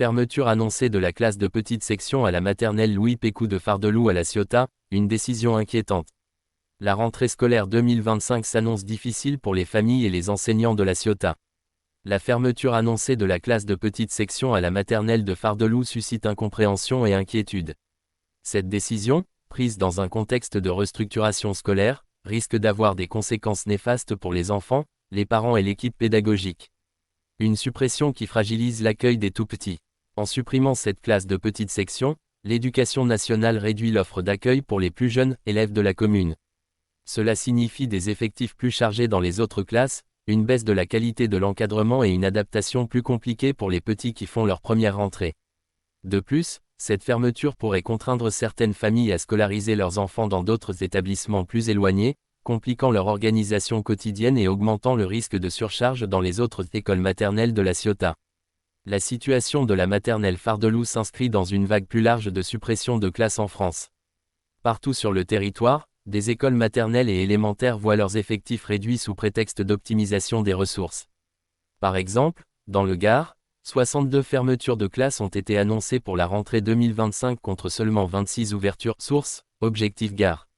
Fermeture annoncée de la classe de petite section à la maternelle Louis Pécou de Fardeloup à La Ciotat, une décision inquiétante. La rentrée scolaire 2025 s'annonce difficile pour les familles et les enseignants de La Ciotat. La fermeture annoncée de la classe de petite section à la maternelle de Fardeloup suscite incompréhension et inquiétude. Cette décision, prise dans un contexte de restructuration scolaire, risque d'avoir des conséquences néfastes pour les enfants, les parents et l'équipe pédagogique. Une suppression qui fragilise l'accueil des tout-petits. En supprimant cette classe de petite section, l'Éducation nationale réduit l'offre d'accueil pour les plus jeunes élèves de la commune. Cela signifie des effectifs plus chargés dans les autres classes, une baisse de la qualité de l'encadrement et une adaptation plus compliquée pour les petits qui font leur première rentrée. De plus, cette fermeture pourrait contraindre certaines familles à scolariser leurs enfants dans d'autres établissements plus éloignés, compliquant leur organisation quotidienne et augmentant le risque de surcharge dans les autres écoles maternelles de La Ciotat. La situation de la maternelle Fardeloup s'inscrit dans une vague plus large de suppression de classes en France. Partout sur le territoire, des écoles maternelles et élémentaires voient leurs effectifs réduits sous prétexte d'optimisation des ressources. Par exemple, dans le Gard, 62 fermetures de classes ont été annoncées pour la rentrée 2025 contre seulement 26 ouvertures. Source, Objectif Gard.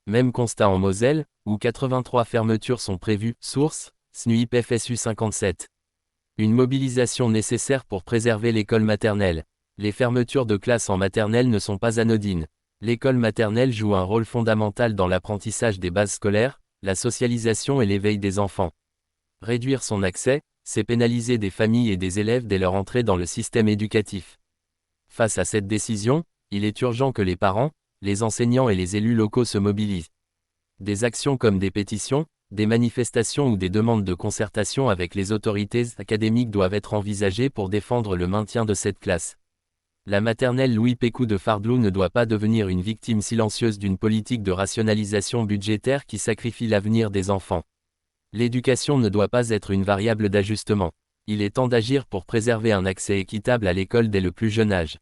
Même constat en Moselle, où 83 fermetures sont prévues. Source, SNUIP FSU 57. Une mobilisation nécessaire pour préserver l'école maternelle. Les fermetures de classes en maternelle ne sont pas anodines. L'école maternelle joue un rôle fondamental dans l'apprentissage des bases scolaires, la socialisation et l'éveil des enfants. Réduire son accès, c'est pénaliser des familles et des élèves dès leur entrée dans le système éducatif. Face à cette décision, il est urgent que les parents, les enseignants et les élus locaux se mobilisent. Des actions comme des pétitions, des manifestations ou des demandes de concertation avec les autorités académiques doivent être envisagées pour défendre le maintien de cette classe. La maternelle Louis Pécou de Fardeloup ne doit pas devenir une victime silencieuse d'une politique de rationalisation budgétaire qui sacrifie l'avenir des enfants. L'éducation ne doit pas être une variable d'ajustement. Il est temps d'agir pour préserver un accès équitable à l'école dès le plus jeune âge.